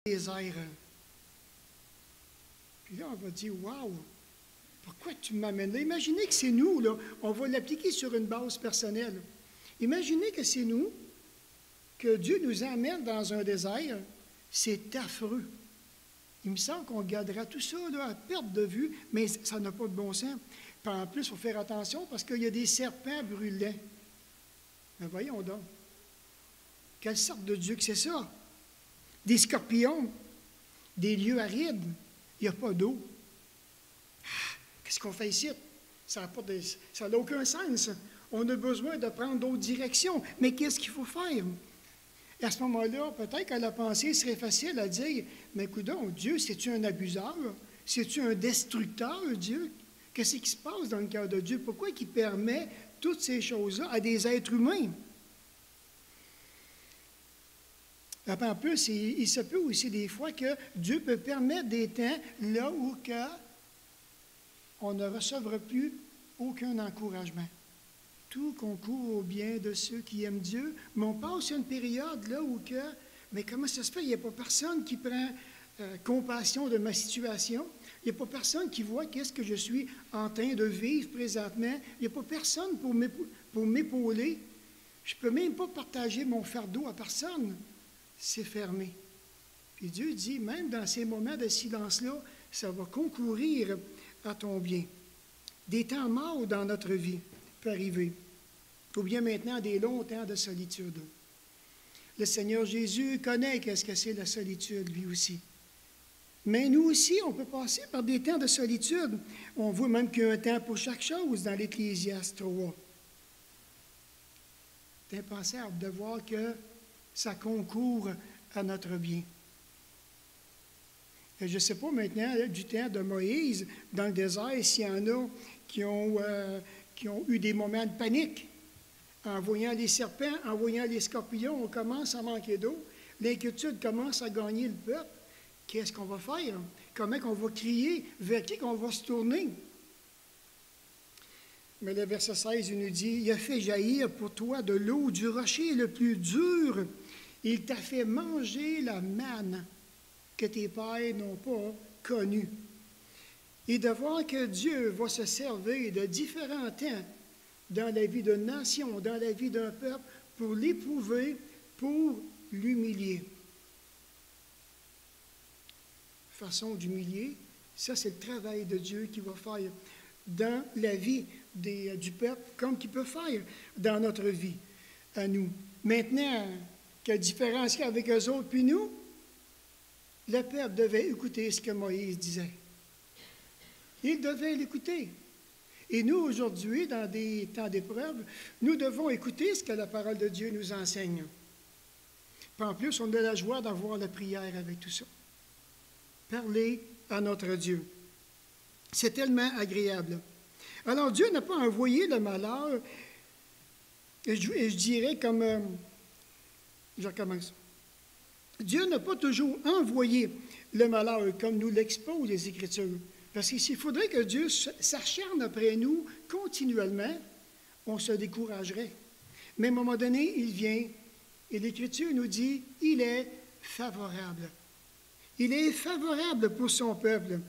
des airs. Puis là, on va dire, waouh, pourquoi tu m'amènes là? Imaginez que c'est nous, là. On va l'appliquer sur une base personnelle. Imaginez que c'est nous, que Dieu nous amène dans un désert. C'est affreux. Il me semble qu'on gardera tout ça là, à perte de vue, mais ça n'a pas de bon sens. Puis en plus, il faut faire attention parce qu'il y a des serpents brûlants. Mais voyons donc. Quelle sorte de Dieu que c'est ça? Des scorpions, des lieux arides, il n'y a pas d'eau. Qu'est-ce qu'on fait ici? Ça n'a aucun sens. On a besoin de prendre d'autres directions. Mais qu'est-ce qu'il faut faire? Et à ce moment-là, peut-être que la pensée serait facile à dire, mais coudonc, Dieu, c'est-tu un abuseur? C'est-tu un destructeur, Dieu? Qu'est-ce qui se passe dans le cœur de Dieu? Pourquoi il permet toutes ces choses-là à des êtres humains? En plus, il se peut aussi des fois que Dieu peut permettre des temps là où on ne recevra plus aucun encouragement. Tout concourt au bien de ceux qui aiment Dieu, mais on passe une période là où mais comment ça se fait? Il n'y a pas personne qui prend compassion de ma situation. Il n'y a pas personne qui voit qu'est-ce que je suis en train de vivre présentement. Il n'y a pas personne pour m'épauler. Je ne peux même pas partager mon fardeau à personne. C'est fermé. Puis Dieu dit, même dans ces moments de silence-là, ça va concourir à ton bien. Des temps morts dans notre vie peut arriver. Ou bien maintenant des longs temps de solitude. Le Seigneur Jésus connaît qu'est-ce que c'est la solitude, lui aussi. Mais nous aussi, on peut passer par des temps de solitude. On voit même qu'il y a un temps pour chaque chose dans l'Ecclésiaste 3. C'est impensable de voir que ça concourt à notre bien. Et je ne sais pas maintenant, du temps de Moïse, dans le désert, s'il y en a qui ont eu des moments de panique. En voyant les serpents, en voyant les scorpions, on commence à manquer d'eau. L'inquiétude commence à gagner le peuple. Qu'est-ce qu'on va faire? Comment on va crier? Vers qui qu'on va se tourner? Mais le verset 16, il nous dit, « Il a fait jaillir pour toi de l'eau du rocher le plus dur. Il t'a fait manger la manne que tes pères n'ont pas connue. » Et de voir que Dieu va se servir de différents temps dans la vie d'une nation, dans la vie d'un peuple, pour l'éprouver, pour l'humilier. Façon d'humilier, ça c'est le travail de Dieu qu'il va faire dans la vie du peuple, comme qu'il peut faire dans notre vie, à nous. Maintenant, quelle différence il y a avec eux autres puis nous? Le peuple devait écouter ce que Moïse disait. Il devait l'écouter. Et nous, aujourd'hui, dans des temps d'épreuve, nous devons écouter ce que la parole de Dieu nous enseigne. Puis en plus, on a la joie d'avoir la prière avec tout ça. Parler à notre Dieu. C'est tellement agréable. Alors, Dieu n'a pas envoyé le malheur, et je dirais comme... je recommence. Dieu n'a pas toujours envoyé le malheur comme nous l'exposent les Écritures. Parce que s'il faudrait que Dieu s'acharne après nous continuellement, on se découragerait. Mais à un moment donné, il vient et l'Écriture nous dit, il est favorable. Il est favorable pour son peuple.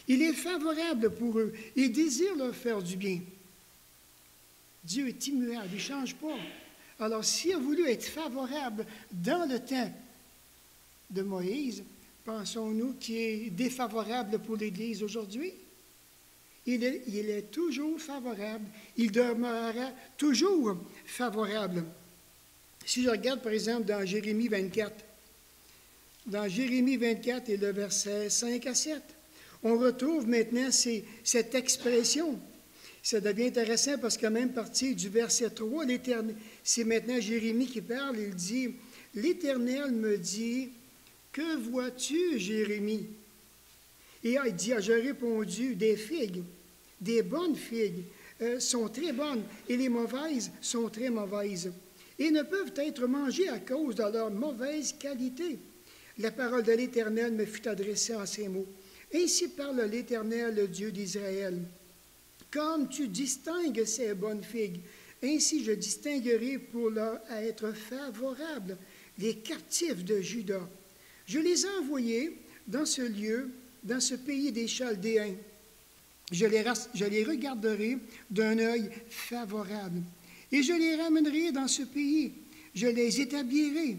Il est favorable pour eux. Il désire leur faire du bien. Dieu est immuable, il ne change pas. Alors, s'il a voulu être favorable dans le temps de Moïse, pensons-nous qu'il est défavorable pour l'Église aujourd'hui? Il est toujours favorable. Il demeurera toujours favorable. Si je regarde, par exemple, dans Jérémie 24, dans Jérémie 24 et le verset 5 à 7, on retrouve maintenant cette expression. Ça devient intéressant parce que même partie du verset 3, c'est maintenant Jérémie qui parle, il dit, « L'Éternel me dit, que vois-tu, Jérémie? » Et il dit, « J'ai répondu, des figues, des bonnes figues sont très bonnes, et les mauvaises sont très mauvaises, et ne peuvent être mangées à cause de leur mauvaise qualité. » La parole de l'Éternel me fut adressée en ces mots. « Ainsi parle l'Éternel, le Dieu d'Israël. Comme tu distingues ces bonnes figues, ainsi je distinguerai pour leur être favorable les captifs de Juda. Je les ai envoyés dans ce lieu, dans ce pays des Chaldéens. Je les regarderai d'un œil favorable, et je les ramènerai dans ce pays. Je les établirai,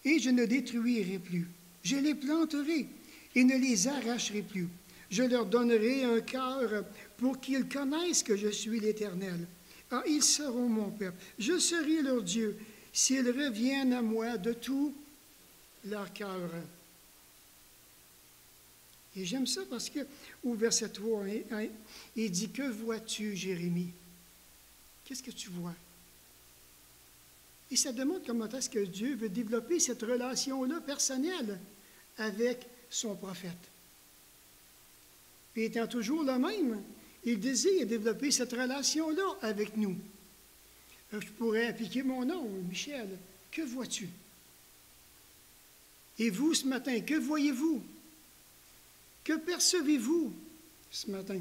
et je ne détruirai plus. Je les planterai, et ne les arracherai plus. Je leur donnerai un cœur pour qu'ils connaissent que je suis l'Éternel. Ah, ils seront mon peuple. Je serai leur Dieu, s'ils reviennent à moi de tout leur cœur. Et j'aime ça parce qu'au verset 3, il dit, « Que vois-tu, Jérémie? » Qu'est-ce que tu vois? Et ça demande comment est-ce que Dieu veut développer cette relation-là personnelle avec son prophète. Puis étant toujours le même, il désire développer cette relation-là avec nous. Je pourrais appliquer mon nom, Michel. Que vois-tu? Et vous, ce matin, que voyez-vous? Que percevez-vous ce matin?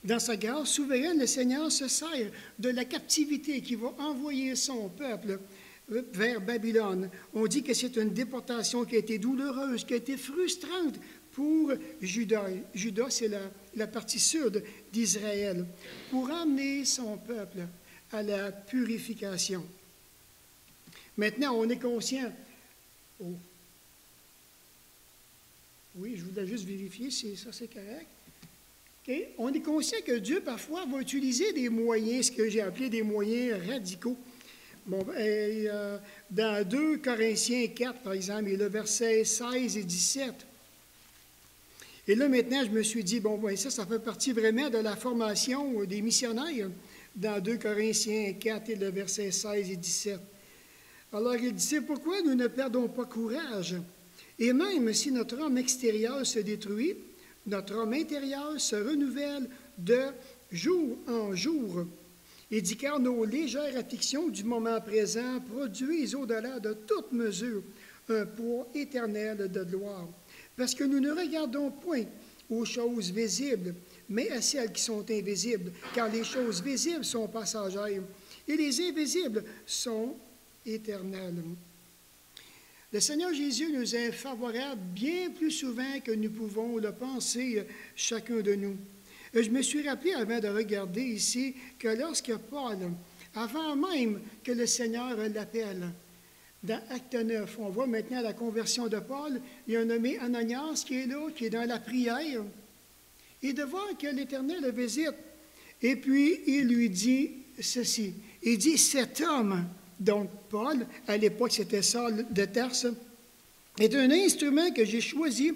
Dans sa grâce souveraine, le Seigneur se sert de la captivité qui va envoyer son peuple vers Babylone. On dit que c'est une déportation qui a été douloureuse, qui a été frustrante pour Juda. Juda, c'est la partie sud d'Israël, pour amener son peuple à la purification. Maintenant, on est conscient. Oh. Oui, je voulais juste vérifier si ça c'est correct. Okay. On est conscient que Dieu, parfois, va utiliser des moyens, ce que j'ai appelé des moyens radicaux. Bon, dans 2 Corinthiens 4, par exemple, et le verset 16 et 17. Et là, maintenant, je me suis dit, bon, ça fait partie vraiment de la formation des missionnaires dans 2 Corinthiens 4 et le verset 16 et 17. Alors, il dit, c'est pourquoi nous ne perdons pas courage. Et même si notre homme extérieur se détruit, notre homme intérieur se renouvelle de jour en jour. Il dit, car nos légères afflictions du moment présent produisent au-delà de toute mesure un poids éternel de gloire. Parce que nous ne regardons point aux choses visibles, mais à celles qui sont invisibles, car les choses visibles sont passagères et les invisibles sont éternelles. Le Seigneur Jésus nous est favorable bien plus souvent que nous pouvons le penser chacun de nous. Je me suis rappelé avant de regarder ici que lorsque Paul, avant même que le Seigneur l'appelle, dans Acte 9, on voit maintenant la conversion de Paul, il y a un nommé Ananias qui est là, qui est dans la prière, et de voir que l'Éternel le visite. Et puis, il lui dit ceci, il dit, cet homme, donc Paul, à l'époque c'était Saul de Tarse, est un instrument que j'ai choisi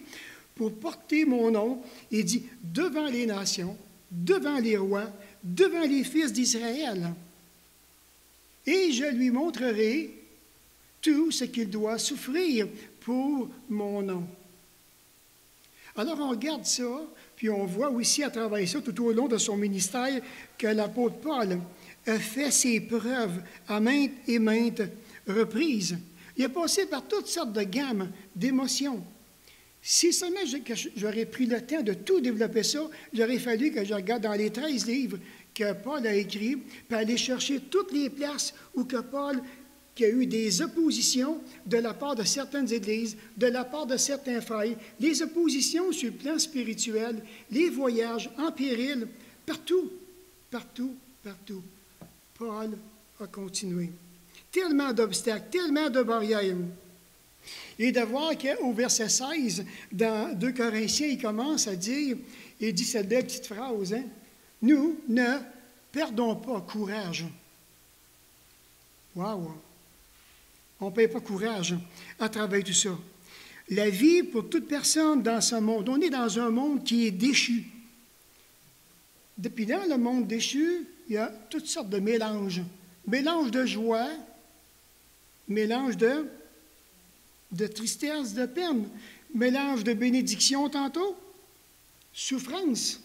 pour porter mon nom, il dit, devant les nations, devant les rois, devant les fils d'Israël. Et je lui montrerai tout ce qu'il doit souffrir pour mon nom. Alors on regarde ça, puis on voit aussi à travers ça, tout au long de son ministère, que l'apôtre Paul a fait ses preuves à maintes et maintes reprises. Il a passé par toutes sortes de gammes d'émotions. Si seulement j'aurais pris le temps de tout développer ça, il aurait fallu que je regarde dans les 13 livres que Paul a écrits, puis aller chercher toutes les places où que Paul qui a eu des oppositions de la part de certaines églises, de la part de certains frères, les oppositions sur le plan spirituel, les voyages en péril, partout, partout, partout. Paul a continué. Tellement d'obstacles, tellement de barrières. Et de voir qu'au verset 16, dans 2 Corinthiens, il commence à dire, il dit cette belle petite phrase, hein, « Nous ne perdons pas courage. » Wow! On ne perd pas courage à travers tout ça. La vie pour toute personne dans ce monde, on est dans un monde qui est déchu. Depuis dans le monde déchu, il y a toutes sortes de mélanges. Mélange de joie, mélange de tristesse, de peine, mélange de bénédiction tantôt, souffrance,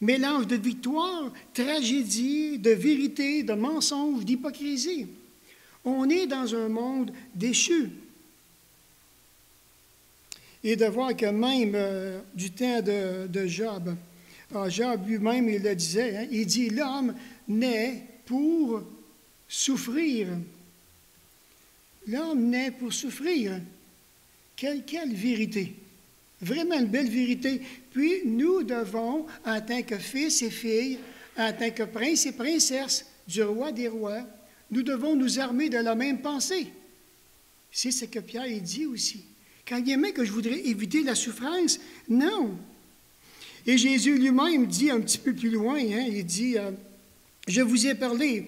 mélange de victoire, tragédie, de vérité, de mensonge, d'hypocrisie. On est dans un monde déchu. Et de voir que même du temps de Job, Job lui-même, il le disait, hein, il dit, l'homme naît pour souffrir. L'homme naît pour souffrir. Quelle vérité! Vraiment une belle vérité. Puis nous devons, en tant que fils et filles, en tant que princes et princesses du roi des rois, nous devons nous armer de la même pensée. C'est ce que Pierre dit aussi. Quand il aimait que je voudrais éviter la souffrance, non. Et Jésus lui-même dit un petit peu plus loin, il dit, je vous ai parlé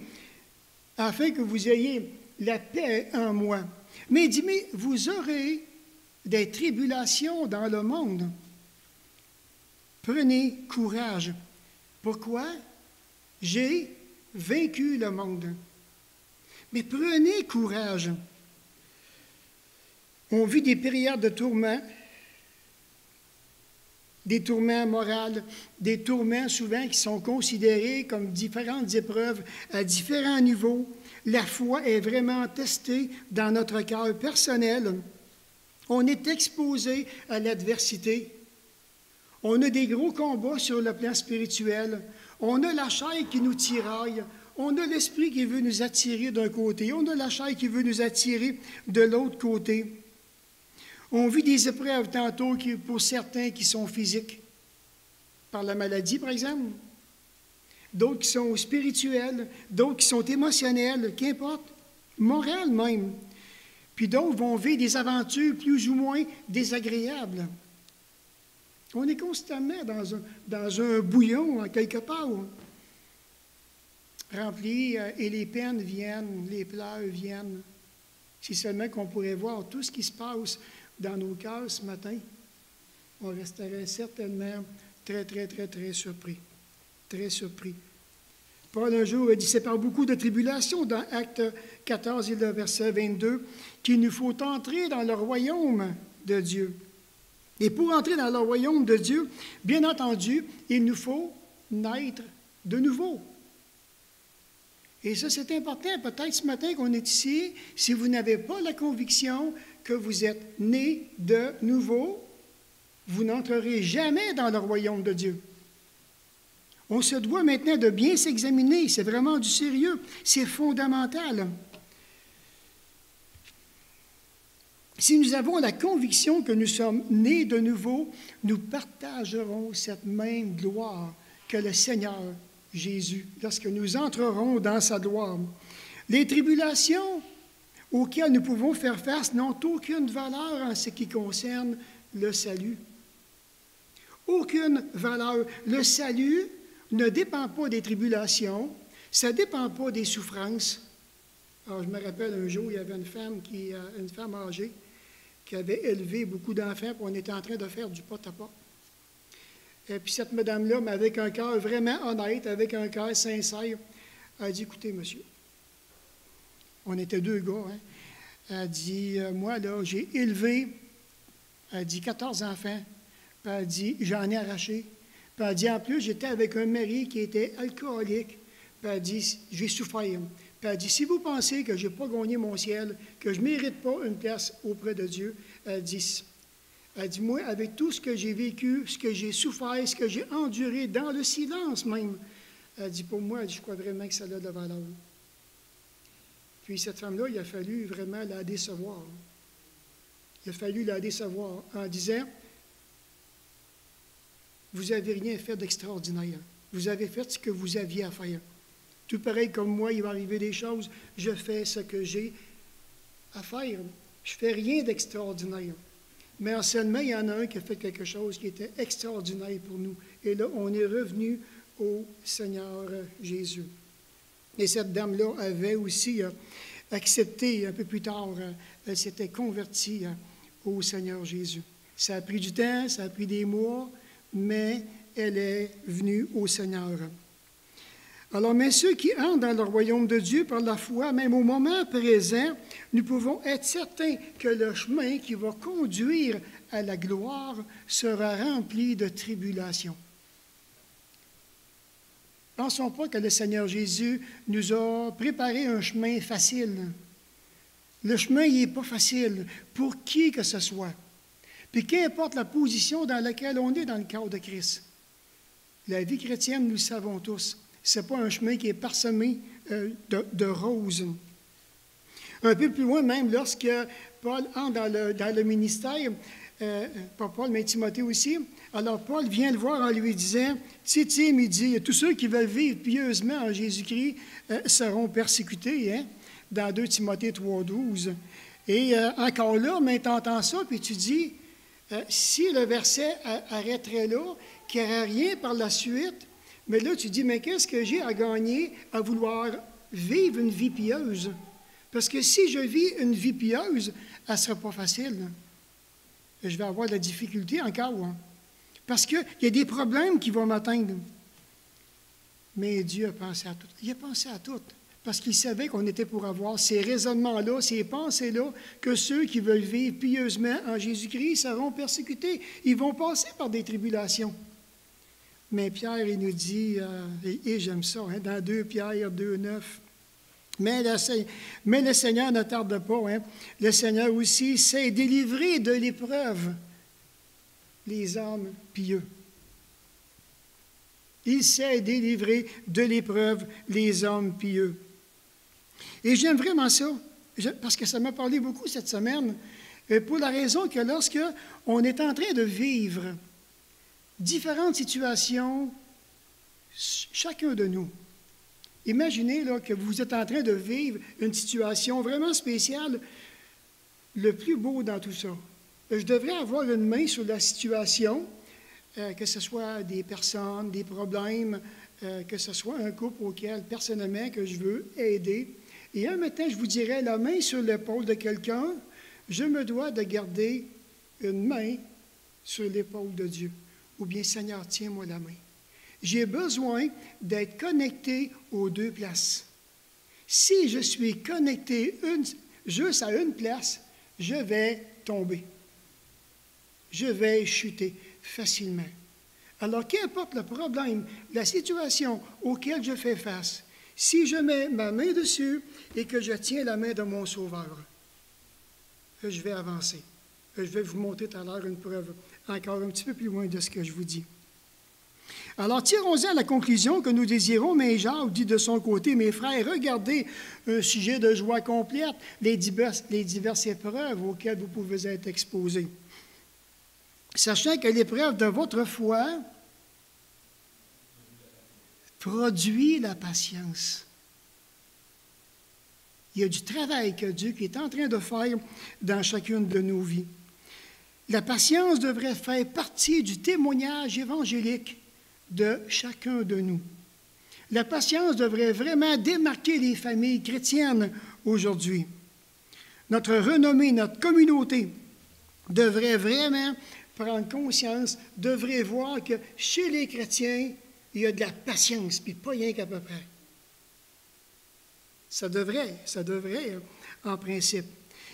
afin que vous ayez la paix en moi. Mais il dit, mais vous aurez des tribulations dans le monde. Prenez courage. Pourquoi? J'ai vaincu le monde. Mais prenez courage. On vit des périodes de tourments, des tourments moraux, des tourments souvent qui sont considérés comme différentes épreuves à différents niveaux. La foi est vraiment testée dans notre cœur personnel. On est exposé à l'adversité. On a des gros combats sur le plan spirituel. On a la chair qui nous tiraille. On a l'esprit qui veut nous attirer d'un côté. On a la chair qui veut nous attirer de l'autre côté. On vit des épreuves tantôt pour certains qui sont physiques, par la maladie par exemple, d'autres qui sont spirituels, d'autres qui sont émotionnels, qu'importe, morales même. Puis d'autres vont vivre des aventures plus ou moins désagréables. On est constamment dans un bouillon, quelque part, rempli, et les peines viennent, les pleurs viennent. Si seulement qu'on pourrait voir tout ce qui se passe dans nos cœurs ce matin, on resterait certainement très, très, très, très surpris. Très surpris. Paul, un jour, a dit, c'est par beaucoup de tribulations, dans Actes 14 et le verset 22, qu'il nous faut entrer dans le royaume de Dieu. Et pour entrer dans le royaume de Dieu, bien entendu, il nous faut naître de nouveau. Et ça, c'est important. Peut-être ce matin qu'on est ici, si vous n'avez pas la conviction que vous êtes né de nouveau, vous n'entrerez jamais dans le royaume de Dieu. On se doit maintenant de bien s'examiner. C'est vraiment du sérieux. C'est fondamental. Si nous avons la conviction que nous sommes nés de nouveau, nous partagerons cette même gloire que le Seigneur Jésus, lorsque nous entrerons dans sa gloire. Les tribulations auxquelles nous pouvons faire face n'ont aucune valeur en ce qui concerne le salut. Aucune valeur. Le salut ne dépend pas des tribulations, ça ne dépend pas des souffrances. Alors, je me rappelle un jour, il y avait une femme âgée qui avait élevé beaucoup d'enfants, puis on était en train de faire du pot-à-pot. Et puis cette madame-là, mais avec un cœur vraiment honnête, avec un cœur sincère, a dit, écoutez, monsieur, on était deux gars, elle a dit, moi, là, j'ai élevé, elle a dit, 14 enfants, puis elle a dit, j'en ai arraché. Puis elle a dit, en plus, j'étais avec un mari qui était alcoolique, puis elle a dit, j'ai souffert. Puis elle a dit, si vous pensez que je n'ai pas gagné mon ciel, que je ne mérite pas une place auprès de Dieu, elle dit, moi, avec tout ce que j'ai vécu, ce que j'ai souffert, ce que j'ai enduré, dans le silence même, elle dit, pour moi, je crois vraiment que ça a de la valeur. Puis cette femme-là, il a fallu vraiment la décevoir. Il a fallu la décevoir en disant, vous n'avez rien fait d'extraordinaire. Vous avez fait ce que vous aviez à faire. Tout pareil comme moi, il va arriver des choses, je fais ce que j'ai à faire. Je ne fais rien d'extraordinaire. Mais seulement, il y en a un qui a fait quelque chose qui était extraordinaire pour nous. Et là, on est revenu au Seigneur Jésus. Et cette dame-là avait aussi accepté, un peu plus tard, elle s'était convertie au Seigneur Jésus. Ça a pris du temps, ça a pris des mois, mais elle est venue au Seigneur. Alors, mais ceux qui entrent dans le royaume de Dieu par la foi, même au moment présent, nous pouvons être certains que le chemin qui va conduire à la gloire sera rempli de tribulations. Pensons pas que le Seigneur Jésus nous a préparé un chemin facile. Le chemin, il n'est pas facile pour qui que ce soit. Puis qu'importe la position dans laquelle on est dans le corps de Christ. La vie chrétienne, nous le savons tous, ce n'est pas un chemin qui est parsemé de roses. Un peu plus loin, même, lorsque Paul entre dans le ministère, pas Paul, mais Timothée aussi, alors Paul vient le voir en lui disant, Tim, il dit, tous ceux qui veulent vivre pieusement en Jésus-Christ seront persécutés, hein, dans 2 Timothée 3,12. Et encore là, mais tu entends ça, puis tu dis, si le verset arrêterait là, qu'il n'y aurait rien par la suite, mais là, tu dis, mais qu'est-ce que j'ai à gagner à vouloir vivre une vie pieuse? Parce que si je vis une vie pieuse, elle ne sera pas facile. Je vais avoir de la difficulté encore. Hein? Parce qu'il y a des problèmes qui vont m'atteindre. Mais Dieu a pensé à tout. Il a pensé à tout. Parce qu'il savait qu'on était pour avoir ces raisonnements-là, ces pensées-là, que ceux qui veulent vivre pieusement en Jésus-Christ seront persécutés. Ils vont passer par des tribulations. Mais Pierre, il nous dit, et j'aime ça, hein, dans 2 Pierre 2,9, mais le Seigneur ne tarde pas. Hein, le Seigneur aussi sait délivrer de l'épreuve les hommes pieux. Il sait délivrer de l'épreuve les hommes pieux. Et j'aime vraiment ça, parce que ça m'a parlé beaucoup cette semaine, pour la raison que lorsque on est en train de vivre différentes situations, chacun de nous, imaginez là, que vous êtes en train de vivre une situation vraiment spéciale, le plus beau dans tout ça. Je devrais avoir une main sur la situation, que ce soit des personnes, des problèmes, que ce soit un couple auquel, personnellement, que je veux aider. Et un matin, je vous dirais, la main sur l'épaule de quelqu'un, je me dois de garder une main sur l'épaule de Dieu. Ou bien, Seigneur, tiens-moi la main. J'ai besoin d'être connecté aux deux places. Si je suis connecté juste à une place, je vais tomber. Je vais chuter facilement. Alors, qu'importe le problème, la situation auquel je fais face, si je mets ma main dessus et que je tiens la main de mon Sauveur, je vais avancer. Je vais vous montrer tout à l'heure une preuve encore un petit peu plus loin de ce que je vous dis. Alors, tirons-en à la conclusion que nous désirons, mais Jacques dit de son côté, mes frères, regardez un sujet de joie complète, les diverses épreuves auxquelles vous pouvez être exposés. Sachant que l'épreuve de votre foi produit la patience. Il y a du travail que Dieu est en train de faire dans chacune de nos vies. La patience devrait faire partie du témoignage évangélique de chacun de nous. La patience devrait vraiment démarquer les familles chrétiennes aujourd'hui. Notre renommée, notre communauté devrait vraiment prendre conscience, devrait voir que chez les chrétiens, il y a de la patience, puis pas rien qu'à peu près. Ça devrait, en principe.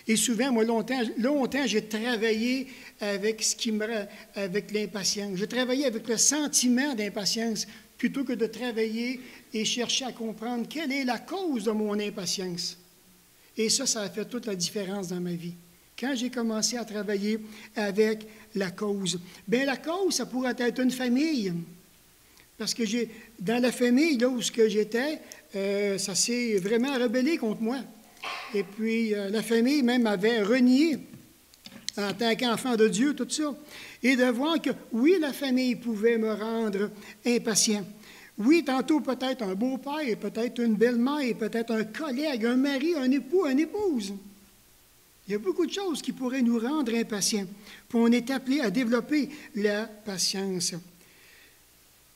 Et souvent, moi, longtemps, j'ai travaillé avec avec l'impatience. J'ai travaillé avec le sentiment d'impatience plutôt que de travailler et chercher à comprendre quelle est la cause de mon impatience. Et ça a fait toute la différence dans ma vie. Quand j'ai commencé à travailler avec la cause, bien, la cause, ça pourrait être une famille. Parce que dans la famille, là où j'étais, ça s'est vraiment rebellé contre moi. Et puis, la famille même avait renié en tant qu'enfant de Dieu, tout ça. Et de voir que, oui, la famille pouvait me rendre impatient. Oui, tantôt peut-être un beau-père, peut-être une belle-mère, peut-être un collègue, un mari, un époux, une épouse. Il y a beaucoup de choses qui pourraient nous rendre impatients. Puis on est appelé à développer la patience.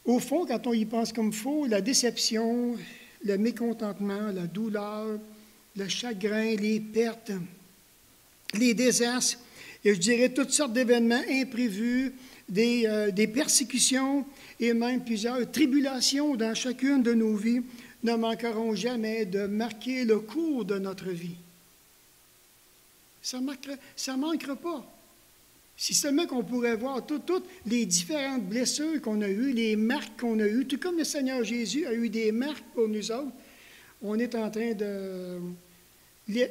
Au fond, quand on y pense comme il faut, la déception, le mécontentement, la douleur, le chagrin, les pertes, les désastres, et je dirais toutes sortes d'événements imprévus, des persécutions et même plusieurs tribulations dans chacune de nos vies ne manqueront jamais de marquer le cours de notre vie. Ça ne manquera pas. Si seulement qu'on pourrait voir toutes les différentes blessures qu'on a eues, les marques qu'on a eues, tout comme le Seigneur Jésus a eu des marques pour nous autres, on est en train de...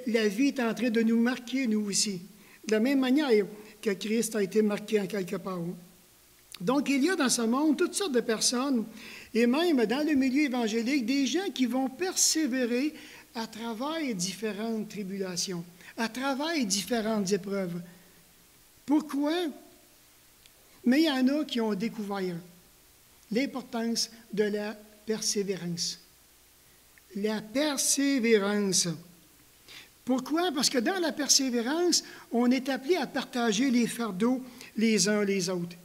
La vie est en train de nous marquer, nous aussi. De la même manière que Christ a été marqué en quelque part. Donc, il y a dans ce monde toutes sortes de personnes, et même dans le milieu évangélique, des gens qui vont persévérer à travers différentes tribulations, à travers différentes épreuves. Pourquoi? Mais il y en a qui ont découvert l'importance de la persévérance. La persévérance. Pourquoi? Parce que dans la persévérance, on est appelé à partager les fardeaux les uns les autres.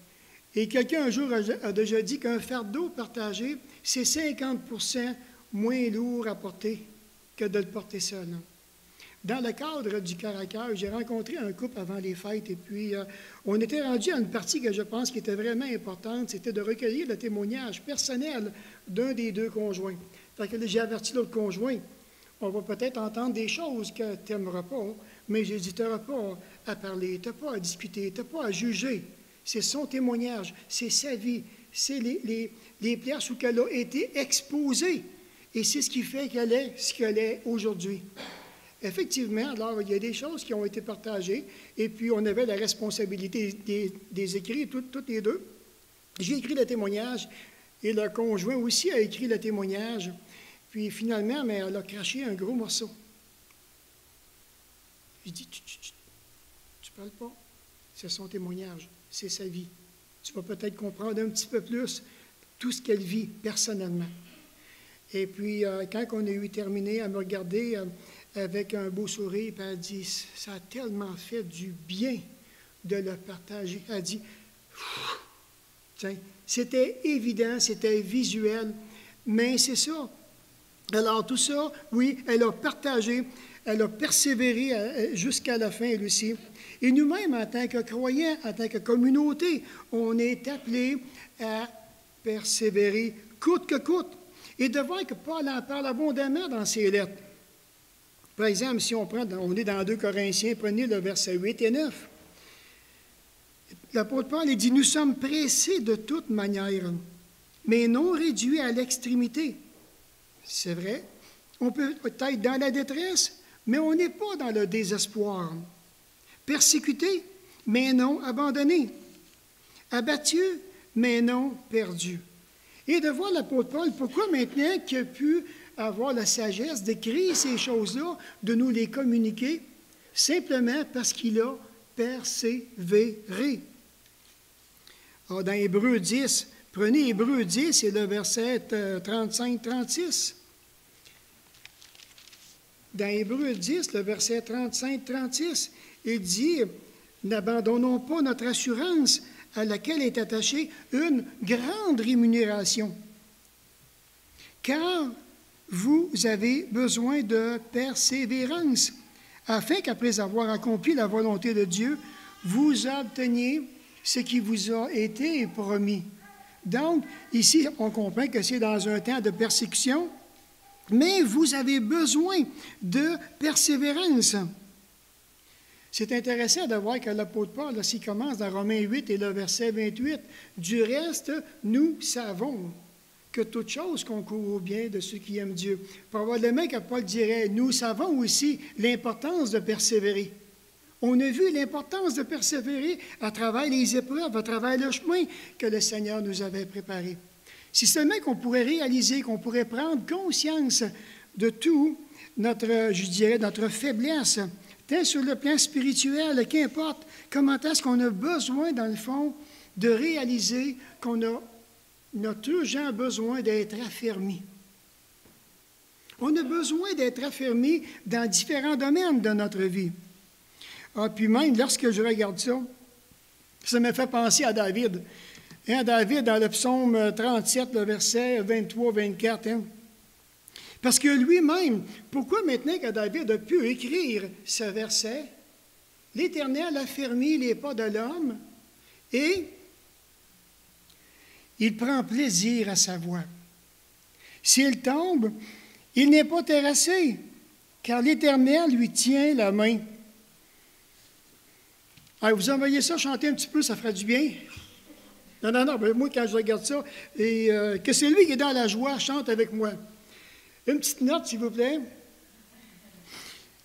Et quelqu'un un jour a déjà dit qu'un fardeau partagé, c'est 50% moins lourd à porter que de le porter seul. Dans le cadre du cœur à cœur, j'ai rencontré un couple avant les fêtes et puis on était rendu à une partie que je pense qui était vraiment importante, c'était de recueillir le témoignage personnel d'un des deux conjoints. Fait que j'ai averti l'autre conjoint, on va peut-être entendre des choses que tu n'aimeras pas, mais j'ai dit, tu n'auras pas à parler, tu n'as pas à discuter, tu n'as pas à juger. C'est son témoignage, c'est sa vie, c'est les places où elle a été exposée. Et c'est ce qui fait qu'elle est ce qu'elle est aujourd'hui. Effectivement, alors, il y a des choses qui ont été partagées, et puis on avait la responsabilité des écrits, toutes les deux. J'ai écrit le témoignage, et le conjoint aussi a écrit le témoignage. Puis finalement, mais elle a craché un gros morceau. Je dis, tu parles pas. C'est son témoignage, c'est sa vie. Tu vas peut-être comprendre un petit peu plus tout ce qu'elle vit personnellement. Et puis, quand on a eu terminé, elle me regardait avec un beau sourire, puis elle a dit, ça a tellement fait du bien de le partager. Elle a dit, tiens, c'était évident, c'était visuel, mais c'est ça. Alors, tout ça, oui, elle a partagé, elle a persévéré jusqu'à la fin, elle aussi. Et nous-mêmes, en tant que croyants, en tant que communauté, on est appelés à persévérer coûte que coûte. Et de voir que Paul en parle abondamment dans ses lettres. Par exemple, si on est dans 2 Corinthiens, prenez le verset 8 et 9. L'apôtre Paul, il dit, « Nous sommes pressés de toute manière, mais non réduits à l'extrémité. » C'est vrai, on peut être dans la détresse, mais on n'est pas dans le désespoir. Persécutés, mais non abandonnés. Abattus, mais non perdus. Et de voir l'apôtre Paul, pourquoi maintenant qu'il a pu avoir la sagesse d'écrire ces choses-là, de nous les communiquer, simplement parce qu'il a persévéré. Alors, dans Hébreux 10, prenez Hébreux 10 et le verset 35-36. Dans Hébreux 10, le verset 35-36, il dit, « N'abandonnons pas notre assurance à laquelle est attachée une grande rémunération, car vous avez besoin de persévérance, afin qu'après avoir accompli la volonté de Dieu, vous obteniez ce qui vous a été promis. » Donc, ici, on comprend que c'est dans un temps de persécution, mais vous avez besoin de persévérance. C'est intéressant de voir que l'apôtre Paul, lorsqu'il commence dans Romains 8 et le verset 28, « Du reste, nous savons que toute chose concourt au bien de ceux qui aiment Dieu. » Probablement que Paul dirait, « Nous savons aussi l'importance de persévérer. » On a vu l'importance de persévérer à travers les épreuves, à travers le chemin que le Seigneur nous avait préparé. Si seulement qu'on pourrait réaliser, qu'on pourrait prendre conscience de tout notre faiblesse, tant sur le plan spirituel, qu'importe comment est-ce qu'on a besoin, dans le fond, de réaliser qu'on a notre urgent besoin d'être affermi. On a besoin d'être affermi dans différents domaines de notre vie. Ah, puis même, lorsque je regarde ça, ça me fait penser à David. Hein, David, dans le psaume 37, le verset 23-24. Hein? Parce que lui-même, pourquoi maintenant que David a pu écrire ce verset? L'Éternel a fermé les pas de l'homme et il prend plaisir à sa voix. S'il tombe, il n'est pas terrassé, car l'Éternel lui tient la main. Alors, vous envoyez ça chanter un petit peu, ça fera du bien. Non, ben, moi, quand je regarde ça, et que c'est lui qui est dans la joie, chante avec moi. Une petite note, s'il vous plaît.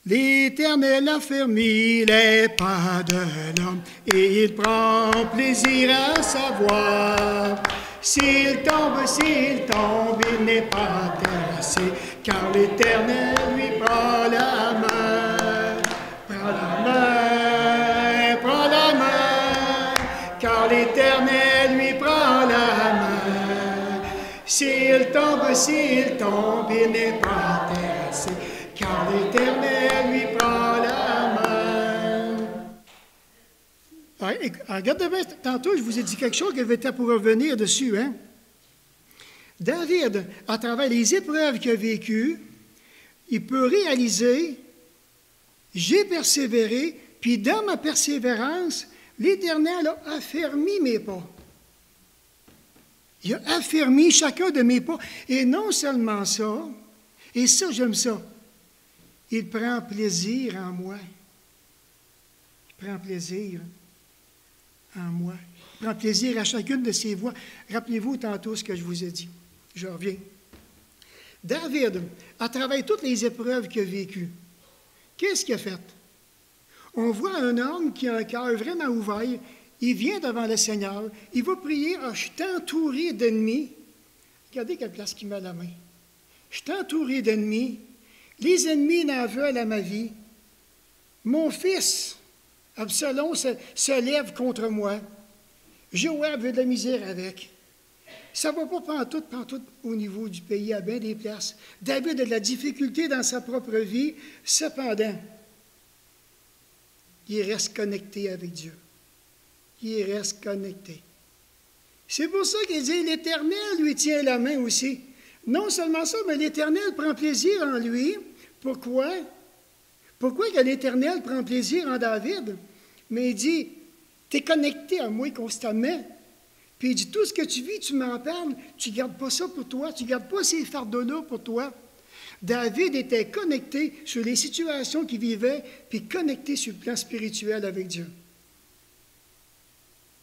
L'Éternel a fermé les pas de l'homme, et il prend plaisir à sa voix. S'il tombe, il n'est pas terrassé, car l'Éternel lui prend la main. Prends la main, prends la main, car l'Éternel lui prend la main. S'il tombe, il n'est pas terrassé, car l'Éternel lui prend la main. Regardez bien, tantôt, je vous ai dit quelque chose que j'étais pour revenir dessus. Hein? David, à travers les épreuves qu'il a vécues, il peut réaliser, j'ai persévéré, puis dans ma persévérance, l'Éternel a affermi mes pas. Il a affermi chacun de mes pas. Et non seulement ça, et ça, j'aime ça, il prend plaisir en moi. Il prend plaisir en moi. Il prend plaisir à chacune de ses voies. Rappelez-vous tantôt ce que je vous ai dit. Je reviens. David, à travers toutes les épreuves qu'il a vécues, qu'est-ce qu'il a fait? On voit un homme qui a un cœur vraiment ouvert. Il vient devant le Seigneur. Il va prier. Ah, je suis entouré d'ennemis. Regardez quelle place qu'il met à la main. Je suis entouré d'ennemis. Les ennemis n'en veulent à ma vie. Mon fils, Absalom, se lève contre moi. Joab veut de la misère avec. Ça ne va pas pantoute au niveau du pays, à bien des places. David a de la difficulté dans sa propre vie. Cependant, il reste connecté avec Dieu. Il reste connecté. C'est pour ça qu'il dit, l'Éternel lui tient la main aussi. Non seulement ça, mais l'Éternel prend plaisir en lui. Pourquoi? Pourquoi que l'Éternel prend plaisir en David? Mais il dit, tu es connecté à moi constamment. Puis il dit, tout ce que tu vis, tu m'en parles, tu ne gardes pas ça pour toi, tu ne gardes pas ces fardeaux-là pour toi. David était connecté sur les situations qu'il vivait, puis connecté sur le plan spirituel avec Dieu.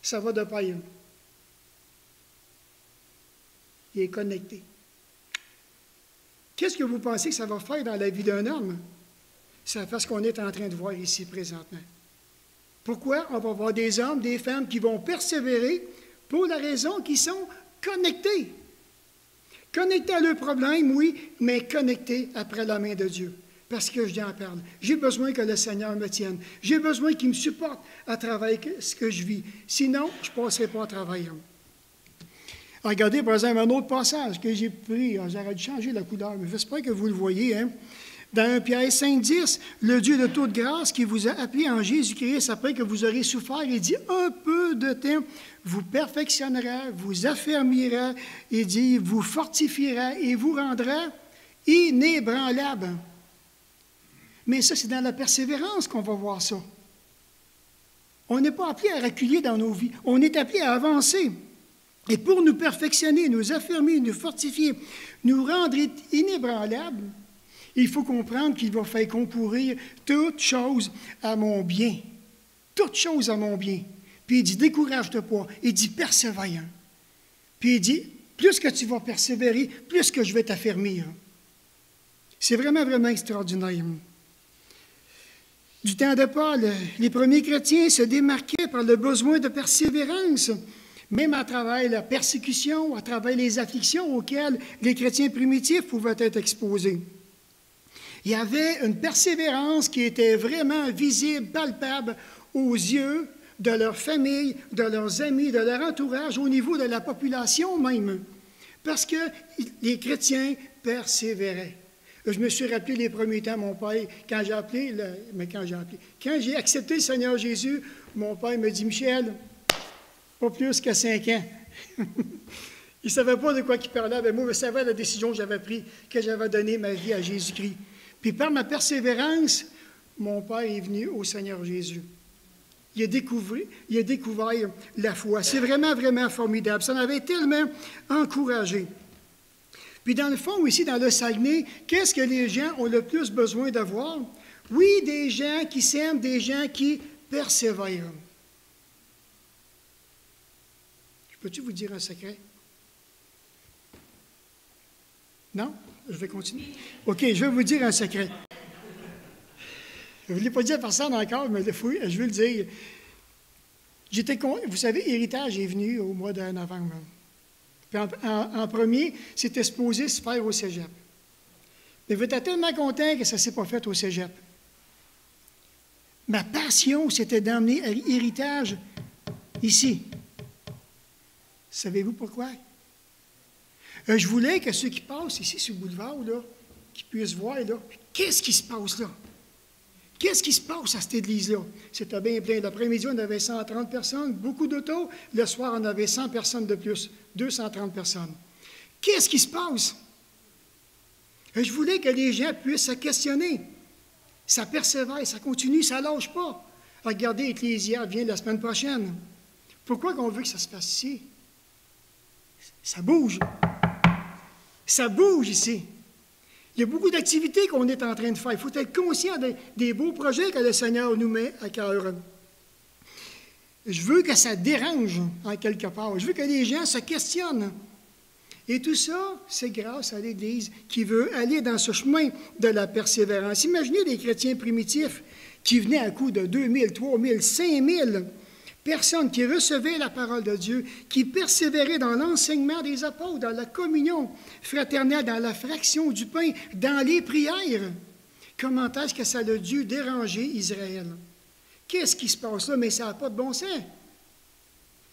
Ça va de pair. Il est connecté. Qu'est-ce que vous pensez que ça va faire dans la vie d'un homme? Ça va faire ce qu'on est en train de voir ici présentement. Pourquoi? On va voir des hommes, des femmes qui vont persévérer pour la raison qu'ils sont connectés. Connectés à leurs problèmes, oui, mais connectés après la main de Dieu. Parce que je en parle. J'ai besoin que le Seigneur me tienne. J'ai besoin qu'il me supporte à travers ce que je vis. Sinon, je ne passerai pas à travers. Regardez, par exemple, un autre passage que j'ai pris. J'aurais dû changer la couleur, mais j'espère que vous le voyez. Hein? Dans 1 Pierre 5,10, le Dieu de toute grâce qui vous a appelé en Jésus-Christ après que vous aurez souffert, il dit, un peu de temps, vous perfectionnera, vous affermira, il dit, vous fortifiera et vous rendra inébranlable. Mais ça, c'est dans la persévérance qu'on va voir ça. On n'est pas appelé à reculer dans nos vies. On est appelé à avancer. Et pour nous perfectionner, nous affermer, nous fortifier, nous rendre inébranlables, il faut comprendre qu'il va faire concourir toute chose à mon bien. Toute chose à mon bien. Puis il dit, décourage-toi pas. Il dit, persévère. Puis il dit, plus que tu vas persévérer, plus que je vais t'affermir. C'est vraiment, vraiment extraordinaire. Du temps de Paul, les premiers chrétiens se démarquaient par le besoin de persévérance, même à travers la persécution, à travers les afflictions auxquelles les chrétiens primitifs pouvaient être exposés. Il y avait une persévérance qui était vraiment visible, palpable aux yeux de leur famille, de leurs amis, de leur entourage, au niveau de la population même, parce que les chrétiens persévéraient. Je me suis rappelé les premiers temps, mon père, quand j'ai accepté le Seigneur Jésus, mon père me dit, Michel, pas plus que 5 ans. Il ne savait pas de quoi il parlait avec moi, mais il savait la décision que j'avais prise, que j'avais donné ma vie à Jésus-Christ. Puis par ma persévérance, mon père est venu au Seigneur Jésus. Il a découvert la foi. C'est vraiment, vraiment formidable. Ça m'avait tellement encouragé. Puis dans le fond, ici, dans le Saguenay, qu'est-ce que les gens ont le plus besoin d'avoir? Oui, des gens qui s'aiment, des gens qui persévèrent. Peux-tu vous dire un secret? Non? Je vais continuer. OK, je vais vous dire un secret. Je ne l'ai pas dit à personne encore, mais je vais le dire. Vous savez, Héritage est venu au mois de novembre. Puis en premier, c'était supposé se faire au cégep. Mais vous êtes tellement content que ça ne s'est pas fait au cégep. Ma passion, c'était d'emmener héritage ici. Savez-vous pourquoi? Je voulais que ceux qui passent ici sur le boulevard, là, qui puissent voir, là, qu'est-ce qui se passe là? Qu'est-ce qui se passe à cette église-là? C'était bien plein. L'après-midi, on avait 130 personnes, beaucoup d'autos. Le soir, on avait 100 personnes de plus, 230 personnes. Qu'est-ce qui se passe? Je voulais que les gens puissent se questionner. Ça persévère, ça continue, ça ne lâche pas. Regardez, Ecclésia vient la semaine prochaine. Pourquoi qu'on veut que ça se fasse ici? Ça bouge. Ça bouge ici. Il y a beaucoup d'activités qu'on est en train de faire. Il faut être conscient des beaux projets que le Seigneur nous met à cœur. Je veux que ça dérange en quelque part. Je veux que les gens se questionnent. Et tout ça, c'est grâce à l'Église qui veut aller dans ce chemin de la persévérance. Imaginez les chrétiens primitifs qui venaient à coup de 2000, 3000, 5000 personnes qui recevaient la parole de Dieu, qui persévéraient dans l'enseignement des apôtres, dans la communion fraternelle, dans la fraction du pain, dans les prières. Comment est-ce que ça a dû déranger Israël? Qu'est-ce qui se passe là? Mais ça n'a pas de bon sens.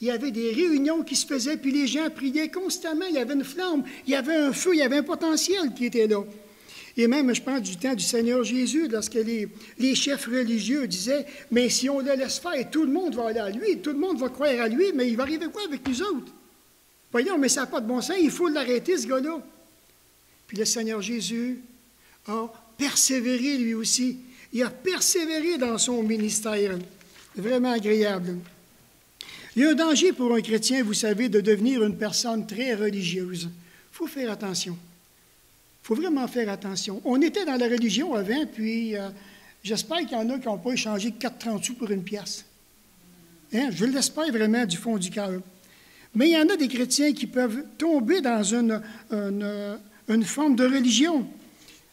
Il y avait des réunions qui se faisaient, puis les gens priaient constamment. Il y avait une flamme, il y avait un feu, il y avait un potentiel qui était là. Et même, je pense, du temps du Seigneur Jésus, lorsque les chefs religieux disaient, « Mais si on le laisse faire, tout le monde va aller à lui, tout le monde va croire à lui, mais il va arriver quoi avec nous autres? Voyons, mais ça n'a pas de bon sens, il faut l'arrêter, ce gars-là. » Puis le Seigneur Jésus a persévéré lui aussi. Il a persévéré dans son ministère. Vraiment agréable. Il y a un danger pour un chrétien, vous savez, de devenir une personne très religieuse. Il faut faire attention. Il faut vraiment faire attention. On était dans la religion avant, puis j'espère qu'il y en a qui n'ont pas échangé 4,30 sous pour une pièce. Hein? Je l'espère vraiment du fond du cœur. Mais il y en a des chrétiens qui peuvent tomber dans une forme de religion.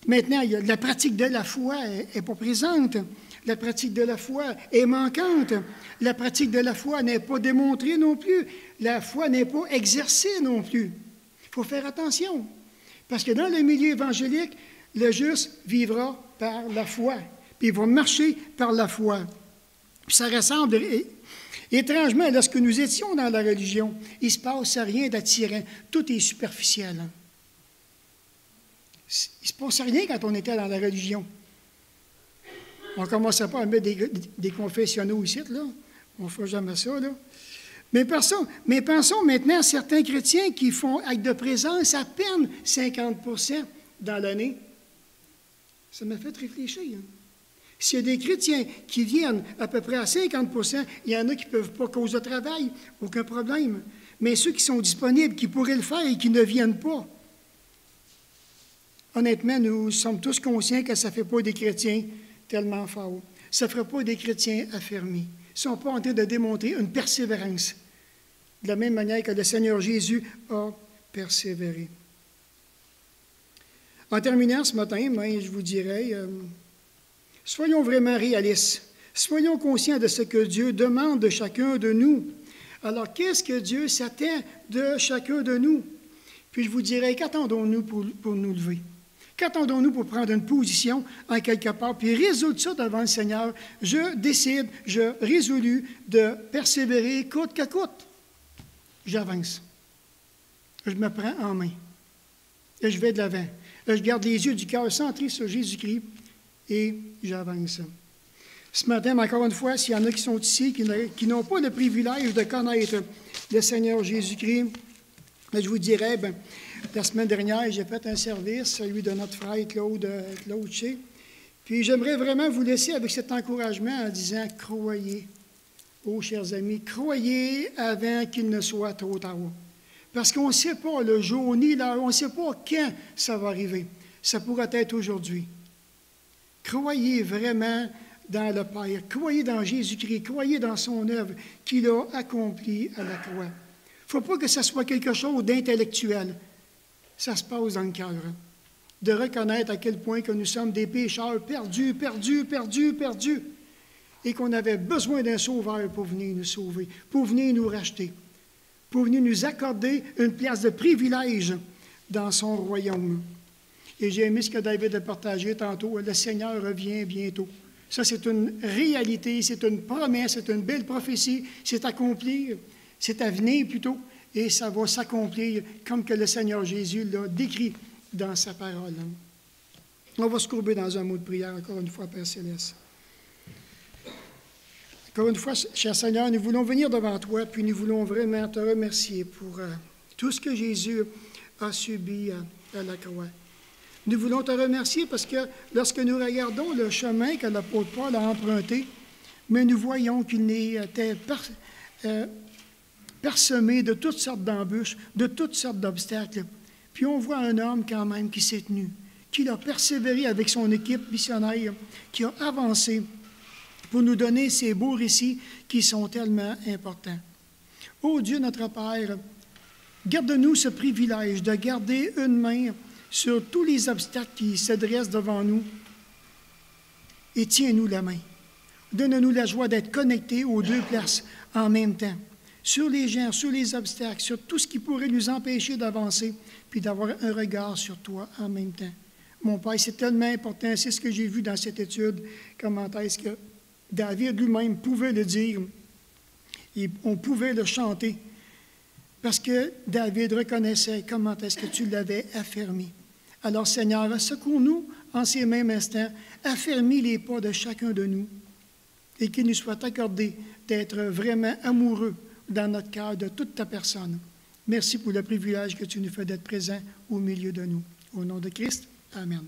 Maintenant, la pratique de la foi n'est pas présente. La pratique de la foi est manquante. La pratique de la foi n'est pas démontrée non plus. La foi n'est pas exercée non plus. Il faut faire attention. Parce que dans le milieu évangélique, le juste vivra par la foi. Puis il va marcher par la foi. Puis ça ressemble étrangement, lorsque nous étions dans la religion, il ne se passe rien d'attirant. Tout est superficiel. Il ne se passe rien quand on était dans la religion. On ne commençait pas à mettre des confessionnaux ici, là. On ne fera jamais ça, là. Mais pensons maintenant à certains chrétiens qui font acte de présence à peine 50% dans l'année. Ça m'a fait réfléchir. Hein. S'il y a des chrétiens qui viennent à peu près à 50%, il y en a qui ne peuvent pas cause de travail, aucun problème. Mais ceux qui sont disponibles, qui pourraient le faire et qui ne viennent pas, honnêtement, nous sommes tous conscients que ça ne fait pas des chrétiens tellement forts. Ça ne fera pas des chrétiens affermis. Ils ne sont pas en train de démontrer une persévérance, de la même manière que le Seigneur Jésus a persévéré. En terminant ce matin, je vous dirais, soyons vraiment réalistes. Soyons conscients de ce que Dieu demande de chacun de nous. Alors, qu'est-ce que Dieu s'attend de chacun de nous? Puis je vous dirais, qu'attendons-nous pour nous lever? Qu'attendons-nous pour prendre une position en quelque part, puis résoudre ça devant le Seigneur? Je décide, je résolu de persévérer coûte que coûte. J'avance. Je me prends en main. Et je vais de l'avant. Je garde les yeux du cœur centrés sur Jésus-Christ et j'avance. Ce matin, encore une fois, s'il y en a qui sont ici, qui n'ont pas le privilège de connaître le Seigneur Jésus-Christ, je vous dirais, la semaine dernière, j'ai fait un service, celui de notre frère Claude Ché. Puis j'aimerais vraiment vous laisser avec cet encouragement en disant « Croyez, ô chers amis, croyez avant qu'il ne soit trop tard. » Parce qu'on ne sait pas le jour ni l'heure, on ne sait pas quand ça va arriver. Ça pourrait être aujourd'hui. Croyez vraiment dans le Père, croyez dans Jésus-Christ, croyez dans son œuvre qu'il a accomplie à la croix. Il ne faut pas que ce soit quelque chose d'intellectuel. Ça se passe dans le cœur. De reconnaître à quel point que nous sommes des pécheurs perdus, et qu'on avait besoin d'un sauveur pour venir nous sauver, pour venir nous racheter. pour venir nous accorder une place de privilège dans son royaume. Et j'ai aimé ce que David a partagé tantôt, le Seigneur revient bientôt. Ça, c'est une réalité, c'est une promesse, c'est une belle prophétie, c'est accompli, c'est à venir plutôt, et ça va s'accomplir comme que le Seigneur Jésus l'a décrit dans sa parole. On va se courber dans un mot de prière, encore une fois, Père Céleste. Encore une fois, cher Seigneur, nous voulons venir devant toi, puis nous voulons vraiment te remercier pour tout ce que Jésus a subi à la croix. Nous voulons te remercier parce que lorsque nous regardons le chemin que l'apôtre Paul a emprunté, mais nous voyons qu'il était parsemé de toutes sortes d'embûches, de toutes sortes d'obstacles. Puis on voit un homme quand même qui s'est tenu, qui a persévéré avec son équipe missionnaire, qui a avancé pour nous donner ces beaux récits qui sont tellement importants. Ô Dieu notre Père, garde-nous ce privilège de garder une main sur tous les obstacles qui se dressent devant nous et tiens-nous la main. Donne-nous la joie d'être connectés aux deux places en même temps, sur les gens, sur les obstacles, sur tout ce qui pourrait nous empêcher d'avancer, puis d'avoir un regard sur toi en même temps. Mon Père, c'est tellement important, c'est ce que j'ai vu dans cette étude, comment est-ce que David lui-même pouvait le dire, et on pouvait le chanter, parce que David reconnaissait comment est-ce que tu l'avais affermi. Alors, Seigneur, secours-nous en ces mêmes instants, affermis les pas de chacun de nous, et qu'il nous soit accordé d'être vraiment amoureux dans notre cœur de toute ta personne. Merci pour le privilège que tu nous fais d'être présent au milieu de nous. Au nom de Christ, Amen.